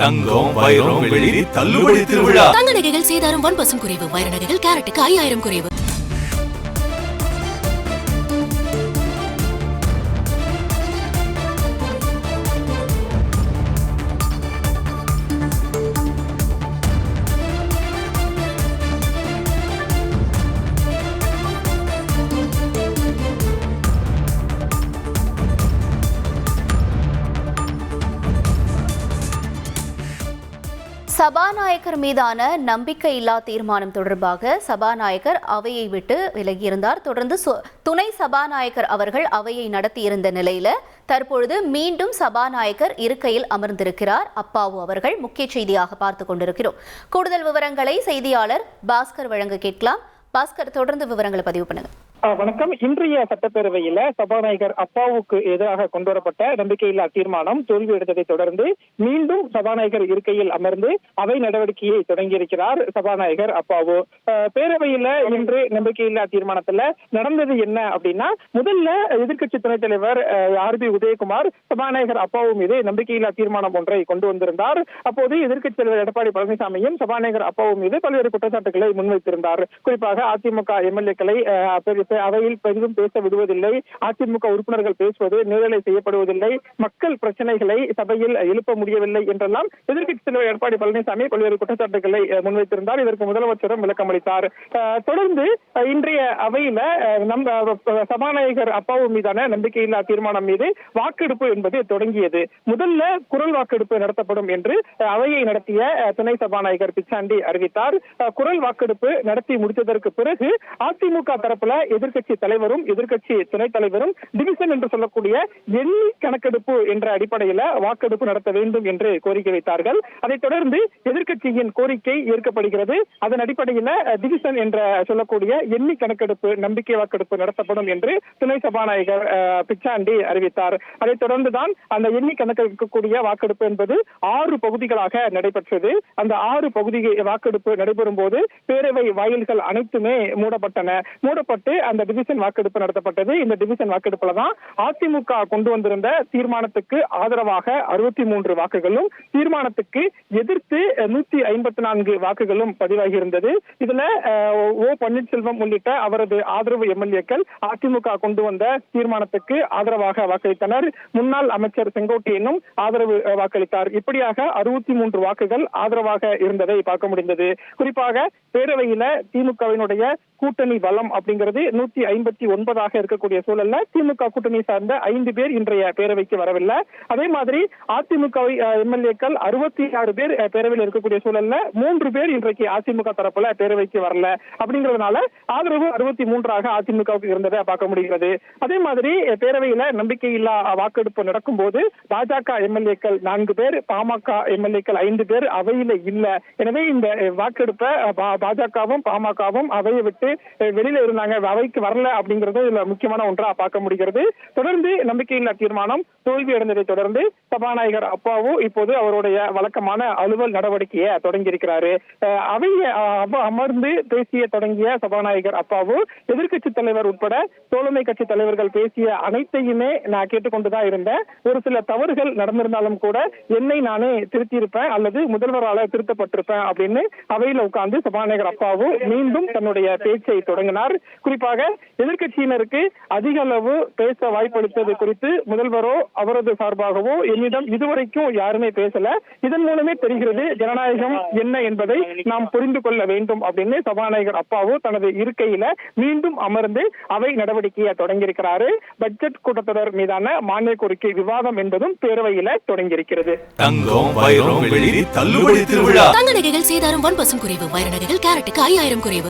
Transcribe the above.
தங்கம், வைரம், வெள்ளி தள்ளுபடி திருவிழா. தங்க நகைகள் சேதாரம் 1% குறைவு. வைர நகைகள் கேரட்டுக்கு 5000 குறைவு. சபாநாயகர் மீதான நம்பிக்கையில்லா தீர்மானம் தொடர்பாக சபாநாயகர் அவையை விட்டு விலகியிருந்தார். தொடர்ந்து துணை சபாநாயகர் அவர்கள் அவையை நடத்தியிருந்த நிலையில தற்பொழுது மீண்டும் சபாநாயகர் இருக்கையில் அமர்ந்திருக்கிறார். அப்பாவு அவர்கள் முக்கிய செய்தியாக பார்த்து கொண்டிருக்கிறோம். கூடுதல் விவரங்களை செய்தியாளர் பாஸ்கர் வழங்க கேட்கலாம். பாஸ்கர், தொடர்ந்து விவரங்களை பதிவு பண்ணுங்க. வணக்கம். இன்றைய சட்டப்பேரவையில சபாநாயகர் அப்பாவுக்கு எதிராக கொண்டுவரப்பட்ட நம்பிக்கையில்லா தீர்மானம் தோல்வி எடுத்ததை தொடர்ந்து மீண்டும் சபாநாயகர் இருக்கையில் அமர்ந்து அவை நடவடிக்கையை தொடங்கியிருக்கிறார் சபாநாயகர் அப்பாவு. பேரவையில இன்று நம்பிக்கையில்லா தீர்மானத்துல நடந்தது என்ன அப்படின்னா, முதல்ல எதிர்க்கட்சி துணைத் தலைவர் ஆர்.பி. உதயகுமார் சபாநாயகர் அப்பாவு மீது நம்பிக்கையில்லா தீர்மானம் ஒன்றை கொண்டு வந்திருந்தார். அப்போது எதிர்க்கட்சி தலைவர் எடப்பாடி பழனிசாமியும் சபாநாயகர் அப்பாவு மீது பல்வேறு குற்றச்சாட்டுகளை முன்வைத்திருந்தார். குறிப்பாக அதிமுக எம்எல்ஏக்களை அவையில் பெரிதும் பேச விடுவதில்லை, அதிமுக உறுப்பினர்கள் பேசுவது நேரலை செய்யப்படுவதில்லை, மக்கள் பிரச்சனைகளை சபையில் எழுப்ப முடியவில்லை என்றெல்லாம் எதிர்க்கட்சி தலைவர் எடப்பாடி பழனிசாமி பல்வேறு குற்றச்சாட்டுகளை முன்வைத்திருந்தார். இதற்கு முதலமைச்சரும் விளக்கம் அளித்தார். தொடர்ந்து இன்றைய அவையில சபாநாயகர் அப்பாவு மீதான நம்பிக்கையில்லா தீர்மானம் மீது வாக்கெடுப்பு என்பது தொடங்கியது. முதல்ல குரல் வாக்கெடுப்பு நடத்தப்படும் என்று அவையை நடத்திய துணை சபாநாயகர் பிச்சாண்டி அறிவித்தார். குரல் வாக்கெடுப்பு நடத்தி முடித்ததற்கு பிறகு அதிமுக தரப்புல எதிர்க்கட்சி தலைவரும் எதிர்க்கட்சி துணைத் தலைவரும் டிவிஷன் என்று சொல்லக்கூடிய எண்ணி கணக்கெடுப்பு என்ற அடிப்படையில் வாக்கெடுப்பு நடத்த வேண்டும் என்று கோரிக்கை வைத்தார்கள். அதைத் தொடர்ந்து எதிர்க்கட்சியின் கோரிக்கை ஏற்கப்படுகிறது. அதன் அடிப்படையில் டிவிஷன் என்ற சொல்லக்கூடிய எண்ணி கணக்கெடுப்பு நம்பிக்கை வாக்கெடுப்பு நடத்தப்படும் என்று துணை சபாநாயகர் பிச்சாண்டி அறிவித்தார். அதைத் தொடர்ந்துதான் அந்த எண்ணி கணக்கெடுக்கக்கூடிய வாக்கெடுப்பு என்பது 6 பகுதிகளாக நடைபெற்றது. அந்த 6 பகுதி வாக்கெடுப்பு நடைபெறும் போது பேரவை வாயில்கள் அனைத்துமே மூடப்பட்டு அந்த டிவிஷன் வாக்கெடுப்பு நடத்தப்பட்டது. இந்த டிவிஷன் வாக்கெடுப்புல தான் அதிமுக கொண்டு வந்திருந்த தீர்மானத்துக்கு ஆதரவாக 63 வாக்குகளும் தீர்மானத்துக்கு எதிர்த்து 154 வாக்குகளும் பதிவாகி இருந்தது. இதுல ஓ பன்னீர்செல்வம் உள்ளிட்ட அவரது ஆதரவு எம்எல்ஏக்கள் அதிமுக கொண்டு வந்த தீர்மானத்துக்கு ஆதரவாக வாக்களித்தனர். முன்னாள் அமைச்சர் செங்கோட்டையனும் ஆதரவு வாக்களித்தார். இப்படியாக 63 வாக்குகள் ஆதரவாக இருந்ததை பார்க்க முடிந்தது. குறிப்பாக பேரவையில திமுகவினுடைய கூட்டணி பலம் அப்படிங்கிறது 159 இருக்கக்கூடிய சூழல்ல திமுக கூட்டணி சார்ந்த 5 பேர் இன்றைய பேரவைக்கு வரவில்லை. அதே மாதிரி அதிமுக எம்எல்ஏக்கள் 66 பேர் பேரவையில் இருக்கக்கூடிய சூழல்ல 3 பேர் இன்றைக்கு அதிமுக தரப்புல பேரவைக்கு வரல. அப்படிங்கிறதுனால ஆதரவு 63 அதிமுகவுக்கு இருந்ததை பார்க்க முடிகிறது. அதே மாதிரி பேரவையில நம்பிக்கையில்லா வாக்கெடுப்பு நடக்கும் போது பாஜக எம்எல்ஏக்கள் 4 பேர், பாமக எம்எல்ஏக்கள் 5 பேர் அவையில இல்ல. எனவே இந்த வாக்கெடுப்பை பாஜகவும் பாமகவும் அவையை விட்டு வெளியில இருந்தாங்க, அவைக்கு வரல அப்படிங்கிறது இதுல முக்கியமான ஒன்றா பார்க்க முடிகிறது. தொடர்ந்து நம்பிக்கையில்லா தீர்மானம் தோல்வி அடைந்ததை தொடர்ந்து சபாநாயகர் அப்பாவு இப்போது அவருடைய வழக்கமான அலுவல் நடவடிக்கையை தொடங்கி இருக்கிறாரு. அவையை அமர்ந்து பேசிய தொடங்கிய சபாநாயகர் அப்பாவு எதிர்க்கட்சி தலைவர் உட்பட தோழமை கட்சி தலைவர்கள் பேசிய அனைத்தையுமே நான் கேட்டுக்கொண்டுதான் இருந்தேன். ஒரு சில தவறுகள் நடந்திருந்தாலும் கூட என்னை நானே திருத்தியிருப்பேன் அல்லது முதல்வரால திருத்தப்பட்டிருப்பேன் அப்படின்னு அவையில உட்கார்ந்து சபாநாயகர் அப்பாவு மீண்டும் தன்னுடைய பேச்சை தொடங்கினார். குறிப்பாக எதிர்க்கட்சியினருக்கு அதிக அளவு பேச வாய்ப்பளித்தது குறித்து முதல்வரோ அவரது சார்பாகவோ என்னிடம் இதுவரைக்கும் யாருமே பேசல. இதன் மூலமே தெரிகிறது ஜனநாயகம் என்ன என்பதை நாம் புரிந்து கொள்ள வேண்டும் அப்படின்னு சபாநாயகர் அப்பாவு தனது இருக்கையில மீண்டும் அமர்ந்து அவை நடவடிக்கையை தொடங்கியிருக்கிறாரு. பட்ஜெட் கூட்டத்தொடர் மீதான மானிய கோரிக்கை விவாதம் என்பதும் பேரவையில தொடங்கியிருக்கிறது. தங்கம், வைரம், வெள்ளி தள்ளுபடி திருவிழா. தங்க நகைகள் சேதாரம் 1% குறைவு. வைர நகைகள் கேரட்டுக்கு 5000 குறைவு.